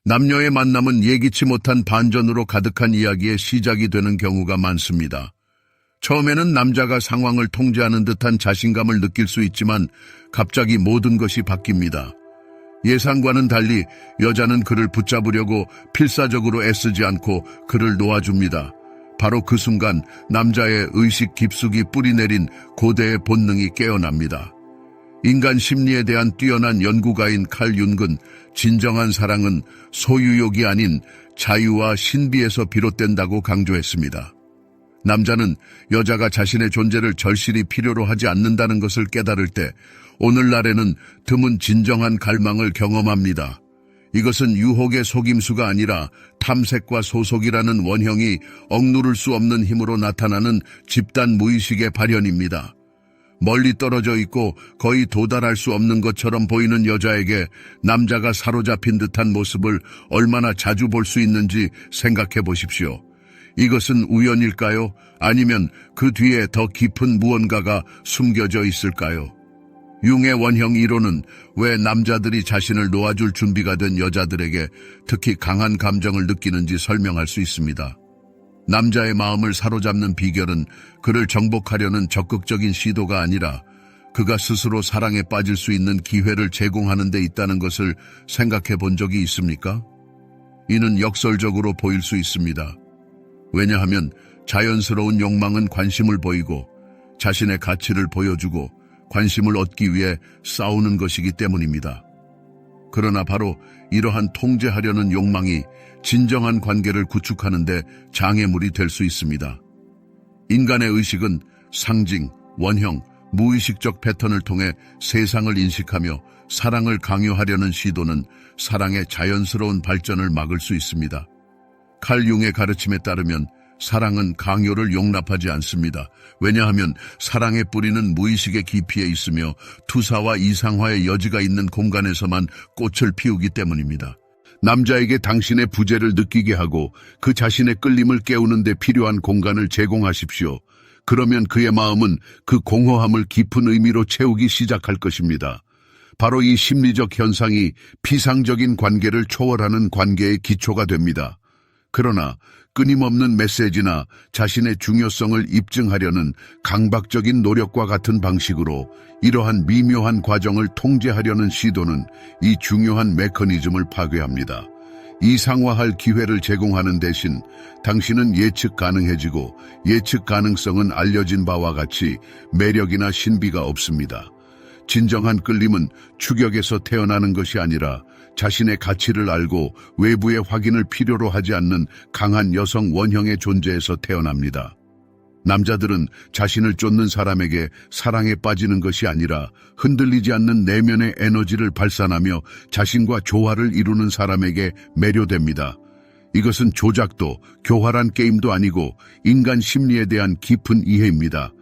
남녀의 만남은 예기치 못한 반전으로 가득한 이야기의 시작이 되는 경우가 많습니다. 처음에는 남자가 상황을 통제하는 듯한 자신감을 느낄 수 있지만 갑자기 모든 것이 바뀝니다. 예상과는 달리 여자는 그를 붙잡으려고 필사적으로 애쓰지 않고 그를 놓아줍니다. 바로 그 순간 남자의 의식 깊숙이 뿌리내린 고대의 본능이 깨어납니다. 인간 심리에 대한 뛰어난 연구가인 칼 융은 진정한 사랑은 소유욕이 아닌 자유와 신비에서 비롯된다고 강조했습니다. 남자는 여자가 자신의 존재를 절실히 필요로 하지 않는다는 것을 깨달을 때 오늘날에는 드문 진정한 갈망을 경험합니다. 이것은 유혹의 속임수가 아니라 탐색과 소속이라는 원형이 억누를 수 없는 힘으로 나타나는 집단 무의식의 발현입니다. 멀리 떨어져 있고 거의 도달할 수 없는 것처럼 보이는 여자에게 남자가 사로잡힌 듯한 모습을 얼마나 자주 볼 수 있는지 생각해 보십시오. 이것은 우연일까요? 아니면 그 뒤에 더 깊은 무언가가 숨겨져 있을까요? 융의 원형 이론은 왜 남자들이 자신을 놓아줄 준비가 된 여자들에게 특히 강한 감정을 느끼는지 설명할 수 있습니다. 남자의 마음을 사로잡는 비결은 그를 정복하려는 적극적인 시도가 아니라 그가 스스로 사랑에 빠질 수 있는 기회를 제공하는 데 있다는 것을 생각해 본 적이 있습니까? 이는 역설적으로 보일 수 있습니다. 왜냐하면 자연스러운 욕망은 관심을 보이고 자신의 가치를 보여주고 관심을 얻기 위해 싸우는 것이기 때문입니다. 그러나 바로 이러한 통제하려는 욕망이 진정한 관계를 구축하는 데 장애물이 될 수 있습니다. 인간의 의식은 상징, 원형, 무의식적 패턴을 통해 세상을 인식하며 사랑을 강요하려는 시도는 사랑의 자연스러운 발전을 막을 수 있습니다. 칼 융의 가르침에 따르면 사랑은 강요를 용납하지 않습니다. 왜냐하면 사랑의 뿌리는 무의식의 깊이에 있으며 투사와 이상화의 여지가 있는 공간에서만 꽃을 피우기 때문입니다. 남자에게 당신의 부재를 느끼게 하고 그 자신의 끌림을 깨우는 데 필요한 공간을 제공하십시오. 그러면 그의 마음은 그 공허함을 깊은 의미로 채우기 시작할 것입니다. 바로 이 심리적 현상이 피상적인 관계를 초월하는 관계의 기초가 됩니다. 그러나 끊임없는 메시지나 자신의 중요성을 입증하려는 강박적인 노력과 같은 방식으로 이러한 미묘한 과정을 통제하려는 시도는 이 중요한 메커니즘을 파괴합니다. 이상화할 기회를 제공하는 대신 당신은 예측 가능해지고 예측 가능성은 알려진 바와 같이 매력이나 신비가 없습니다. 진정한 끌림은 추격에서 태어나는 것이 아니라 자신의 가치를 알고 외부의 확인을 필요로 하지 않는 강한 여성 원형의 존재에서 태어납니다. 남자들은 자신을 쫓는 사람에게 사랑에 빠지는 것이 아니라 흔들리지 않는 내면의 에너지를 발산하며 자신과 조화를 이루는 사람에게 매료됩니다. 이것은 조작도 교활한 게임도 아니고 인간 심리에 대한 깊은 이해입니다.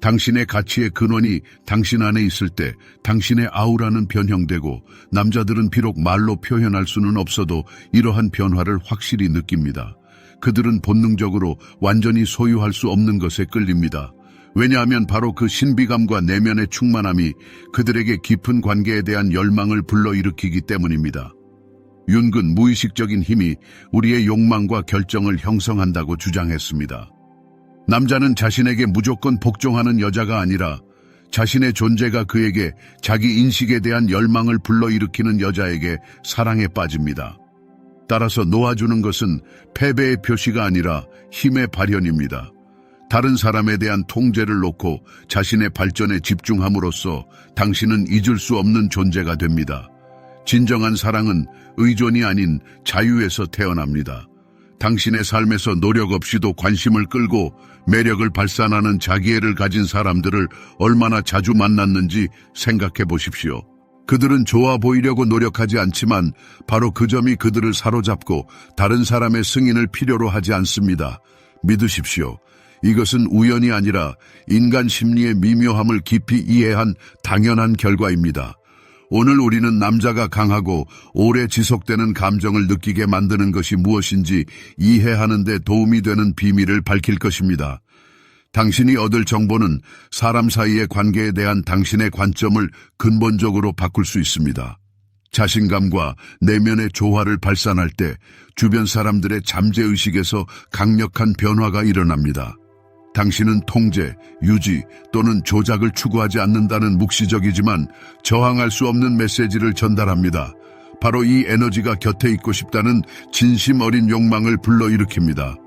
당신의 가치의 근원이 당신 안에 있을 때 당신의 아우라는 변형되고 남자들은 비록 말로 표현할 수는 없어도 이러한 변화를 확실히 느낍니다. 그들은 본능적으로 완전히 소유할 수 없는 것에 끌립니다. 왜냐하면 바로 그 신비감과 내면의 충만함이 그들에게 깊은 관계에 대한 열망을 불러일으키기 때문입니다. 융은 무의식적인 힘이 우리의 욕망과 결정을 형성한다고 주장했습니다. 남자는 자신에게 무조건 복종하는 여자가 아니라 자신의 존재가 그에게 자기 인식에 대한 열망을 불러일으키는 여자에게 사랑에 빠집니다. 따라서 놓아주는 것은 패배의 표시가 아니라 힘의 발현입니다. 다른 사람에 대한 통제를 놓고 자신의 발전에 집중함으로써 당신은 잊을 수 없는 존재가 됩니다. 진정한 사랑은 의존이 아닌 자유에서 태어납니다. 당신의 삶에서 노력 없이도 관심을 끌고 매력을 발산하는 자기애를 가진 사람들을 얼마나 자주 만났는지 생각해 보십시오. 그들은 좋아 보이려고 노력하지 않지만 바로 그 점이 그들을 사로잡고 다른 사람의 승인을 필요로 하지 않습니다. 믿으십시오. 이것은 우연이 아니라 인간 심리의 미묘함을 깊이 이해한 당연한 결과입니다. 오늘 우리는 남자가 강하고 오래 지속되는 감정을 느끼게 만드는 것이 무엇인지 이해하는 데 도움이 되는 비밀을 밝힐 것입니다. 당신이 얻을 정보는 사람 사이의 관계에 대한 당신의 관점을 근본적으로 바꿀 수 있습니다. 자신감과 내면의 조화를 발산할 때 주변 사람들의 잠재의식에서 강력한 변화가 일어납니다. 당신은 통제, 유지 또는 조작을 추구하지 않는다는 묵시적이지만 저항할 수 없는 메시지를 전달합니다. 바로 이 에너지가 곁에 있고 싶다는 진심 어린 욕망을 불러일으킵니다.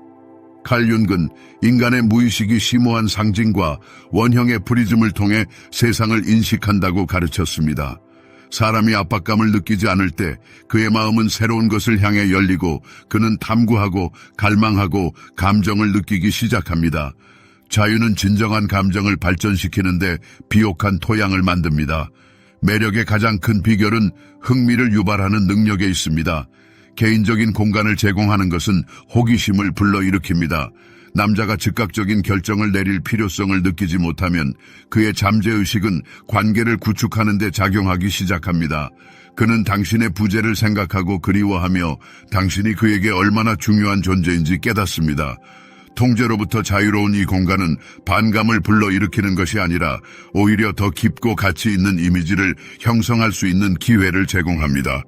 칼 융은 인간의 무의식이 심오한 상징과 원형의 프리즘을 통해 세상을 인식한다고 가르쳤습니다. 사람이 압박감을 느끼지 않을 때 그의 마음은 새로운 것을 향해 열리고 그는 탐구하고 갈망하고 감정을 느끼기 시작합니다. 자유는 진정한 감정을 발전시키는데 비옥한 토양을 만듭니다. 매력의 가장 큰 비결은 흥미를 유발하는 능력에 있습니다. 개인적인 공간을 제공하는 것은 호기심을 불러일으킵니다. 남자가 즉각적인 결정을 내릴 필요성을 느끼지 못하면 그의 잠재의식은 관계를 구축하는 데 작용하기 시작합니다. 그는 당신의 부재를 생각하고 그리워하며 당신이 그에게 얼마나 중요한 존재인지 깨닫습니다. 통제로부터 자유로운 이 공간은 반감을 불러일으키는 것이 아니라 오히려 더 깊고 가치 있는 이미지를 형성할 수 있는 기회를 제공합니다.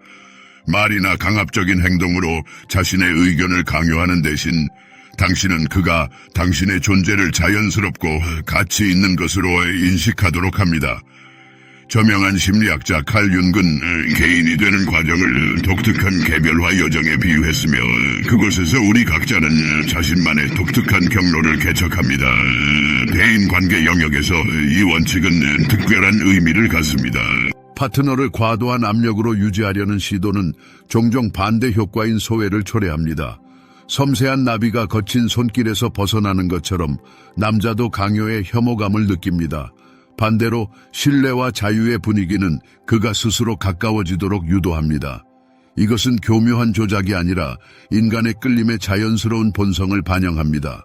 말이나 강압적인 행동으로 자신의 의견을 강요하는 대신 당신은 그가 당신의 존재를 자연스럽고 가치 있는 것으로 인식하도록 합니다. 저명한 심리학자 칼 융은 개인이 되는 과정을 독특한 개별화 여정에 비유했으며 그곳에서 우리 각자는 자신만의 독특한 경로를 개척합니다. 대인관계 영역에서 이 원칙은 특별한 의미를 갖습니다. 파트너를 과도한 압력으로 유지하려는 시도는 종종 반대 효과인 소외를 초래합니다. 섬세한 나비가 거친 손길에서 벗어나는 것처럼 남자도 강요의 혐오감을 느낍니다. 반대로 신뢰와 자유의 분위기는 그가 스스로 가까워지도록 유도합니다. 이것은 교묘한 조작이 아니라 인간의 끌림의 자연스러운 본성을 반영합니다.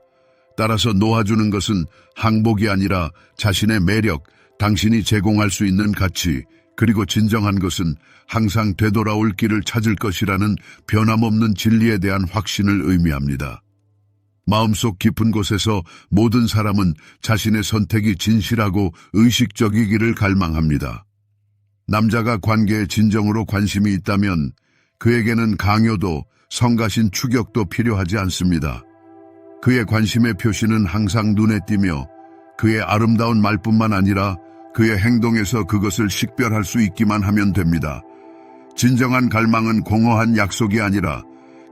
따라서 놓아주는 것은 항복이 아니라 자신의 매력, 당신이 제공할 수 있는 가치, 그리고 진정한 것은 항상 되돌아올 길을 찾을 것이라는 변함없는 진리에 대한 확신을 의미합니다. 마음속 깊은 곳에서 모든 사람은 자신의 선택이 진실하고 의식적이기를 갈망합니다. 남자가 관계에 진정으로 관심이 있다면 그에게는 강요도 성가신 추격도 필요하지 않습니다. 그의 관심의 표시는 항상 눈에 띄며 그의 아름다운 말뿐만 아니라 그의 행동에서 그것을 식별할 수 있기만 하면 됩니다. 진정한 갈망은 공허한 약속이 아니라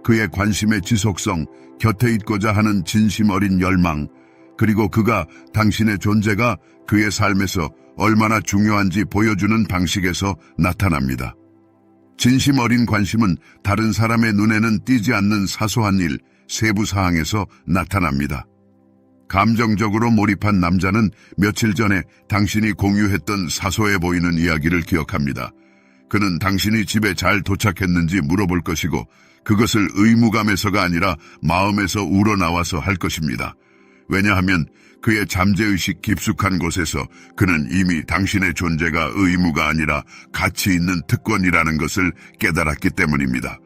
그의 관심의 지속성, 곁에 있고자 하는 진심 어린 열망, 그리고 그가 당신의 존재가 그의 삶에서 얼마나 중요한지 보여주는 방식에서 나타납니다. 진심 어린 관심은 다른 사람의 눈에는 띄지 않는 사소한 일, 세부 사항에서 나타납니다. 감정적으로 몰입한 남자는 며칠 전에 당신이 공유했던 사소해 보이는 이야기를 기억합니다. 그는 당신이 집에 잘 도착했는지 물어볼 것이고 그것을 의무감에서가 아니라 마음에서 우러나와서 할 것입니다. 왜냐하면 그의 잠재의식 깊숙한 곳에서 그는 이미 당신의 존재가 의무가 아니라 가치 있는 특권이라는 것을 깨달았기 때문입니다.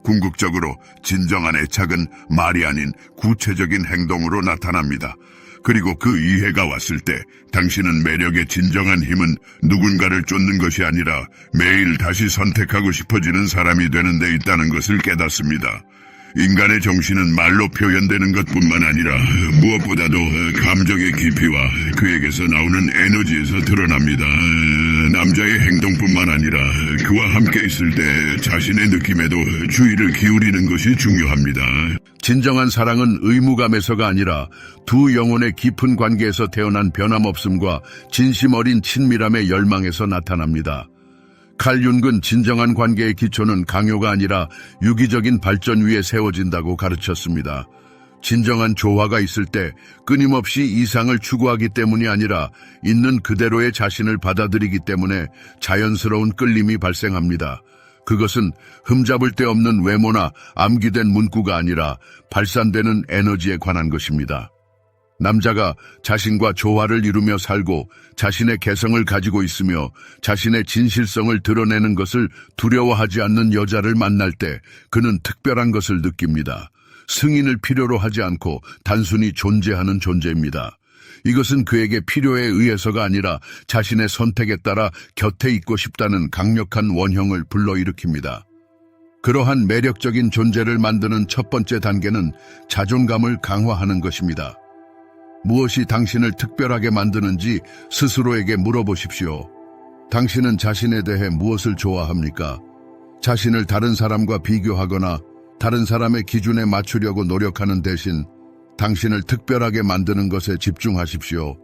궁극적으로 진정한 애착은 말이 아닌 구체적인 행동으로 나타납니다. 그리고 그 이해가 왔을 때 당신은 매력의 진정한 힘은 누군가를 쫓는 것이 아니라 매일 다시 선택하고 싶어지는 사람이 되는 데 있다는 것을 깨닫습니다. 인간의 정신은 말로 표현되는 것뿐만 아니라 무엇보다도 감정의 깊이와 그에게서 나오는 에너지에서 드러납니다. 남자의 행동뿐만 아니라 그와 함께 있을 때 자신의 느낌에도 주의를 기울이는 것이 중요합니다. 진정한 사랑은 의무감에서가 아니라 두 영혼의 깊은 관계에서 태어난 변함없음과 진심 어린 친밀함의 열망에서 나타납니다. 칼 융은 진정한 관계의 기초는 강요가 아니라 유기적인 발전 위에 세워진다고 가르쳤습니다. 진정한 조화가 있을 때 끊임없이 이상을 추구하기 때문이 아니라 있는 그대로의 자신을 받아들이기 때문에 자연스러운 끌림이 발생합니다. 그것은 흠잡을 데 없는 외모나 암기된 문구가 아니라 발산되는 에너지에 관한 것입니다. 남자가 자신과 조화를 이루며 살고 자신의 개성을 가지고 있으며 자신의 진실성을 드러내는 것을 두려워하지 않는 여자를 만날 때 그는 특별한 것을 느낍니다. 승인을 필요로 하지 않고 단순히 존재하는 존재입니다. 이것은 그에게 필요에 의해서가 아니라 자신의 선택에 따라 곁에 있고 싶다는 강력한 원형을 불러일으킵니다. 그러한 매력적인 존재를 만드는 첫 번째 단계는 자존감을 강화하는 것입니다. 무엇이 당신을 특별하게 만드는지 스스로에게 물어보십시오. 당신은 자신에 대해 무엇을 좋아합니까? 자신을 다른 사람과 비교하거나 다른 사람의 기준에 맞추려고 노력하는 대신 당신을 특별하게 만드는 것에 집중하십시오.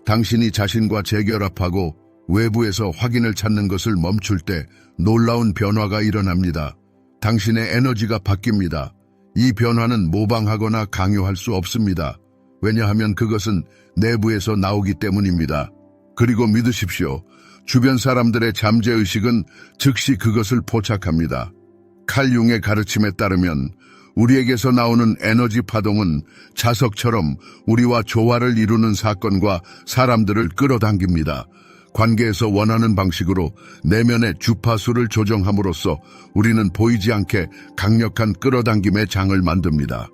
당신이 자신과 재결합하고 외부에서 확인을 찾는 것을 멈출 때 놀라운 변화가 일어납니다. 당신의 에너지가 바뀝니다. 이 변화는 모방하거나 강요할 수 없습니다. 왜냐하면 그것은 내부에서 나오기 때문입니다. 그리고 믿으십시오. 주변 사람들의 잠재의식은 즉시 그것을 포착합니다. 칼 융의 가르침에 따르면 우리에게서 나오는 에너지 파동은 자석처럼 우리와 조화를 이루는 사건과 사람들을 끌어당깁니다. 관계에서 원하는 방식으로 내면의 주파수를 조정함으로써 우리는 보이지 않게 강력한 끌어당김의 장을 만듭니다.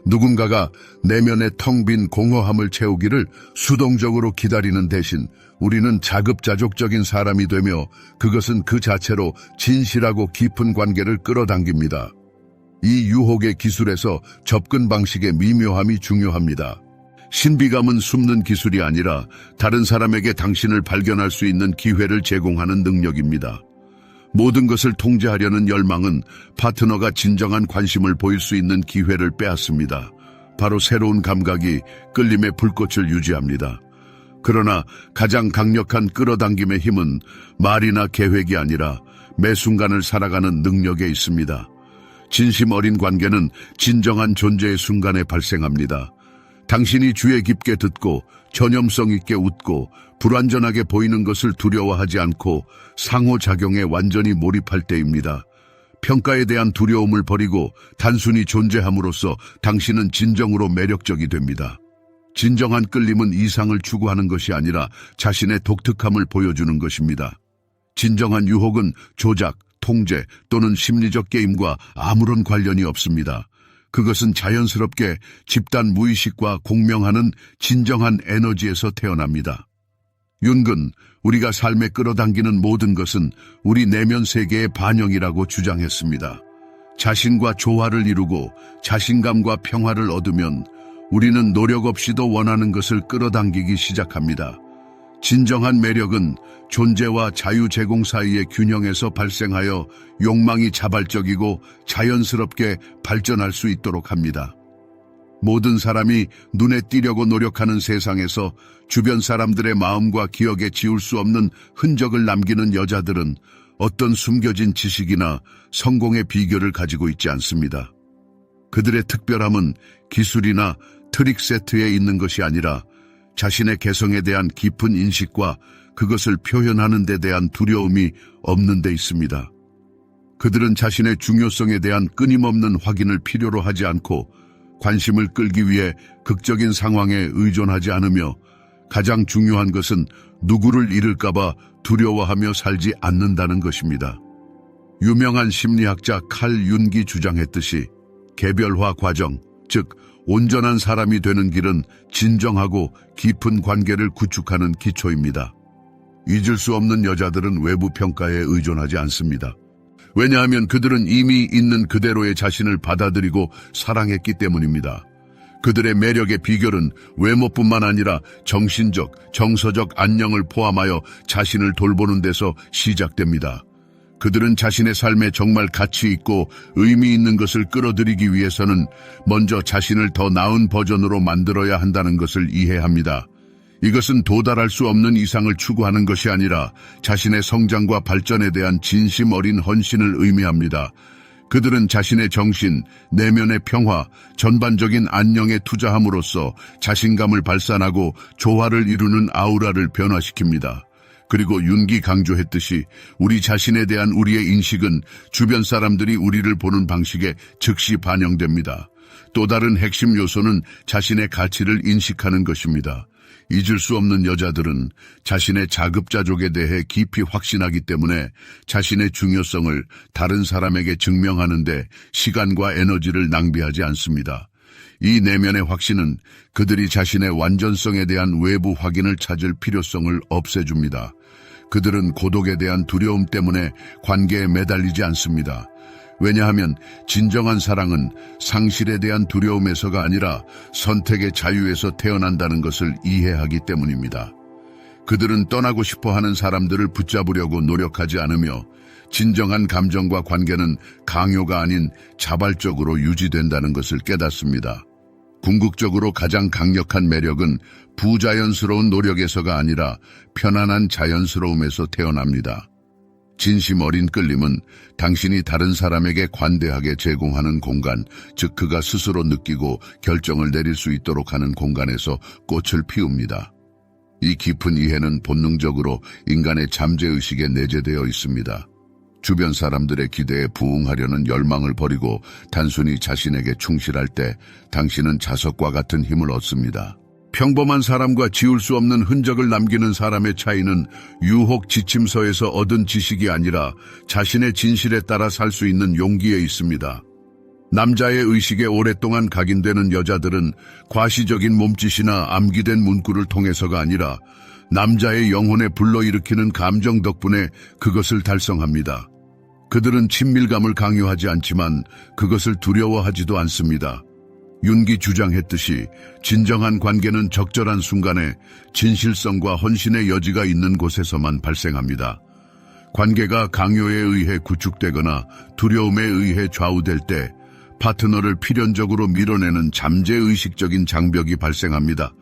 누군가가 내면의 텅 빈 공허함을 채우기를 수동적으로 기다리는 대신 우리는 자급자족적인 사람이 되며 그것은 그 자체로 진실하고 깊은 관계를 끌어당깁니다. 이 유혹의 기술에서 접근 방식의 미묘함이 중요합니다. 신비감은 숨는 기술이 아니라 다른 사람에게 당신을 발견할 수 있는 기회를 제공하는 능력입니다. 모든 것을 통제하려는 열망은 파트너가 진정한 관심을 보일 수 있는 기회를 빼앗습니다. 바로 새로운 감각이 끌림의 불꽃을 유지합니다. 그러나 가장 강력한 끌어당김의 힘은 말이나 계획이 아니라 매 순간을 살아가는 능력에 있습니다. 진심 어린 관계는 진정한 존재의 순간에 발생합니다. 당신이 주의 깊게 듣고 전염성 있게 웃고 불완전하게 보이는 것을 두려워하지 않고 상호작용에 완전히 몰입할 때입니다. 평가에 대한 두려움을 버리고 단순히 존재함으로써 당신은 진정으로 매력적이 됩니다. 진정한 끌림은 이상을 추구하는 것이 아니라 자신의 독특함을 보여주는 것입니다. 진정한 유혹은 조작, 통제 또는 심리적 게임과 아무런 관련이 없습니다. 그것은 자연스럽게 집단 무의식과 공명하는 진정한 에너지에서 태어납니다. 윤근, 우리가 삶에 끌어당기는 모든 것은 우리 내면 세계의 반영이라고 주장했습니다. 자신과 조화를 이루고 자신감과 평화를 얻으면 우리는 노력 없이도 원하는 것을 끌어당기기 시작합니다. 진정한 매력은 존재와 자유 제공 사이의 균형에서 발생하여 욕망이 자발적이고 자연스럽게 발전할 수 있도록 합니다. 모든 사람이 눈에 띄려고 노력하는 세상에서 주변 사람들의 마음과 기억에 지울 수 없는 흔적을 남기는 여자들은 어떤 숨겨진 지식이나 성공의 비결을 가지고 있지 않습니다. 그들의 특별함은 기술이나 트릭 세트에 있는 것이 아니라 자신의 개성에 대한 깊은 인식과 그것을 표현하는 데 대한 두려움이 없는 데 있습니다. 그들은 자신의 중요성에 대한 끊임없는 확인을 필요로 하지 않고 관심을 끌기 위해 극적인 상황에 의존하지 않으며 가장 중요한 것은 누구를 잃을까봐 두려워하며 살지 않는다는 것입니다. 유명한 심리학자 칼 윤기 주장했듯이 개별화 과정, 즉 온전한 사람이 되는 길은 진정하고 깊은 관계를 구축하는 기초입니다. 잊을 수 없는 여자들은 외부 평가에 의존하지 않습니다. 왜냐하면 그들은 이미 있는 그대로의 자신을 받아들이고 사랑했기 때문입니다. 그들의 매력의 비결은 외모뿐만 아니라 정신적, 정서적 안녕을 포함하여 자신을 돌보는 데서 시작됩니다. 그들은 자신의 삶에 정말 가치 있고 의미 있는 것을 끌어들이기 위해서는 먼저 자신을 더 나은 버전으로 만들어야 한다는 것을 이해합니다. 이것은 도달할 수 없는 이상을 추구하는 것이 아니라 자신의 성장과 발전에 대한 진심 어린 헌신을 의미합니다. 그들은 자신의 정신, 내면의 평화, 전반적인 안녕에 투자함으로써 자신감을 발산하고 조화를 이루는 아우라를 변화시킵니다. 그리고 윤기 강조했듯이 우리 자신에 대한 우리의 인식은 주변 사람들이 우리를 보는 방식에 즉시 반영됩니다. 또 다른 핵심 요소는 자신의 가치를 인식하는 것입니다. 잊을 수 없는 여자들은 자신의 자급자족에 대해 깊이 확신하기 때문에 자신의 중요성을 다른 사람에게 증명하는 데 시간과 에너지를 낭비하지 않습니다. 이 내면의 확신은 그들이 자신의 완전성에 대한 외부 확인을 찾을 필요성을 없애줍니다. 그들은 고독에 대한 두려움 때문에 관계에 매달리지 않습니다. 왜냐하면 진정한 사랑은 상실에 대한 두려움에서가 아니라 선택의 자유에서 태어난다는 것을 이해하기 때문입니다. 그들은 떠나고 싶어 하는 사람들을 붙잡으려고 노력하지 않으며 진정한 감정과 관계는 강요가 아닌 자발적으로 유지된다는 것을 깨닫습니다. 궁극적으로 가장 강력한 매력은 부자연스러운 노력에서가 아니라 편안한 자연스러움에서 태어납니다. 진심 어린 끌림은 당신이 다른 사람에게 관대하게 제공하는 공간, 즉 그가 스스로 느끼고 결정을 내릴 수 있도록 하는 공간에서 꽃을 피웁니다. 이 깊은 이해는 본능적으로 인간의 잠재의식에 내재되어 있습니다. 주변 사람들의 기대에 부응하려는 열망을 버리고 단순히 자신에게 충실할 때 당신은 자석과 같은 힘을 얻습니다. 평범한 사람과 지울 수 없는 흔적을 남기는 사람의 차이는 유혹 지침서에서 얻은 지식이 아니라 자신의 진실에 따라 살 수 있는 용기에 있습니다. 남자의 의식에 오랫동안 각인되는 여자들은 과시적인 몸짓이나 암기된 문구를 통해서가 아니라 남자의 영혼에 불러일으키는 감정 덕분에 그것을 달성합니다. 그들은 친밀감을 강요하지 않지만 그것을 두려워하지도 않습니다. 윤기 주장했듯이 진정한 관계는 적절한 순간에 진실성과 헌신의 여지가 있는 곳에서만 발생합니다. 관계가 강요에 의해 구축되거나 두려움에 의해 좌우될 때 파트너를 필연적으로 밀어내는 잠재의식적인 장벽이 발생합니다.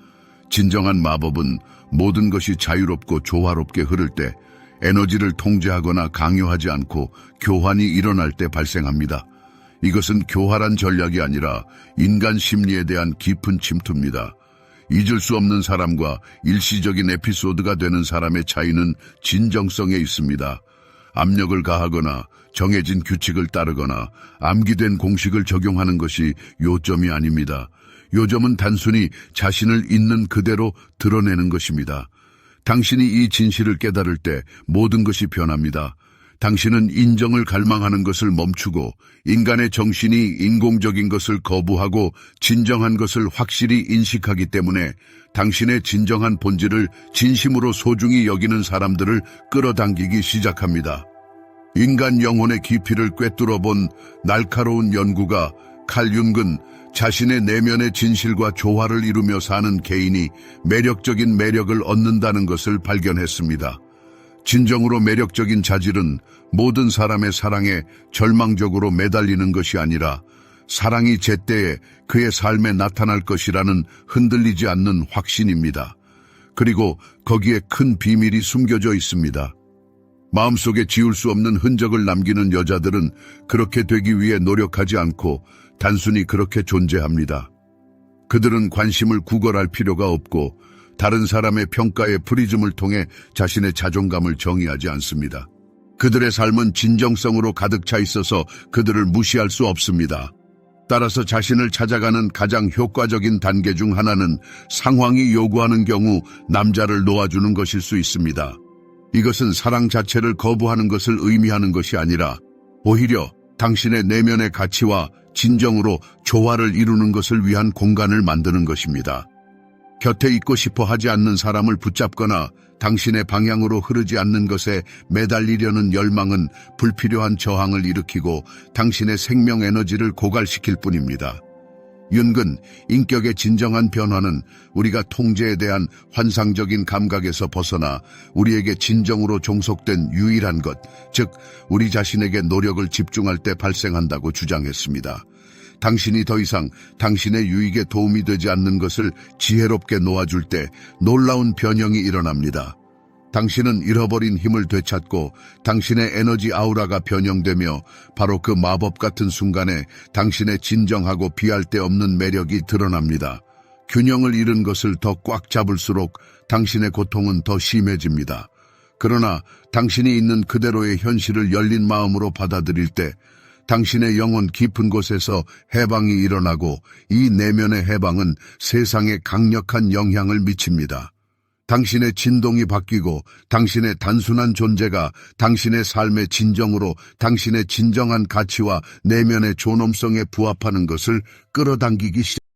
진정한 마법은 모든 것이 자유롭고 조화롭게 흐를 때 에너지를 통제하거나 강요하지 않고 교환이 일어날 때 발생합니다. 이것은 교활한 전략이 아니라 인간 심리에 대한 깊은 침투입니다. 잊을 수 없는 사람과 일시적인 에피소드가 되는 사람의 차이는 진정성에 있습니다. 압력을 가하거나 정해진 규칙을 따르거나 암기된 공식을 적용하는 것이 요점이 아닙니다. 요점은 단순히 자신을 있는 그대로 드러내는 것입니다. 당신이 이 진실을 깨달을 때 모든 것이 변합니다. 당신은 인정을 갈망하는 것을 멈추고 인간의 정신이 인공적인 것을 거부하고 진정한 것을 확실히 인식하기 때문에 당신의 진정한 본질을 진심으로 소중히 여기는 사람들을 끌어당기기 시작합니다. 인간 영혼의 깊이를 꿰뚫어 본 날카로운 연구가 칼 융은 자신의 내면의 진실과 조화를 이루며 사는 개인이 매력적인 매력을 얻는다는 것을 발견했습니다. 진정으로 매력적인 자질은 모든 사람의 사랑에 절망적으로 매달리는 것이 아니라 사랑이 제때에 그의 삶에 나타날 것이라는 흔들리지 않는 확신입니다. 그리고 거기에 큰 비밀이 숨겨져 있습니다. 마음속에 지울 수 없는 흔적을 남기는 여자들은 그렇게 되기 위해 노력하지 않고 단순히 그렇게 존재합니다. 그들은 관심을 구걸할 필요가 없고 다른 사람의 평가의 프리즘을 통해 자신의 자존감을 정의하지 않습니다. 그들의 삶은 진정성으로 가득 차 있어서 그들을 무시할 수 없습니다. 따라서 자신을 찾아가는 가장 효과적인 단계 중 하나는 상황이 요구하는 경우 남자를 놓아주는 것일 수 있습니다. 이것은 사랑 자체를 거부하는 것을 의미하는 것이 아니라 오히려 당신의 내면의 가치와 진정으로 조화를 이루는 것을 위한 공간을 만드는 것입니다. 곁에 있고 싶어 하지 않는 사람을 붙잡거나 당신의 방향으로 흐르지 않는 것에 매달리려는 열망은 불필요한 저항을 일으키고 당신의 생명 에너지를 고갈시킬 뿐입니다. 윤근, 인격의 진정한 변화는 우리가 통제에 대한 환상적인 감각에서 벗어나 우리에게 진정으로 종속된 유일한 것, 즉 우리 자신에게 노력을 집중할 때 발생한다고 주장했습니다. 당신이 더 이상 당신의 유익에 도움이 되지 않는 것을 지혜롭게 놓아줄 때 놀라운 변형이 일어납니다. 당신은 잃어버린 힘을 되찾고 당신의 에너지 아우라가 변형되며 바로 그 마법 같은 순간에 당신의 진정하고 비할 데 없는 매력이 드러납니다. 균형을 잃은 것을 더 꽉 잡을수록 당신의 고통은 더 심해집니다. 그러나 당신이 있는 그대로의 현실을 열린 마음으로 받아들일 때 당신의 영혼 깊은 곳에서 해방이 일어나고 이 내면의 해방은 세상에 강력한 영향을 미칩니다. 당신의 진동이 바뀌고 당신의 단순한 존재가 당신의 삶의 진정으로 당신의 진정한 가치와 내면의 존엄성에 부합하는 것을 끌어당기기 시작합니다.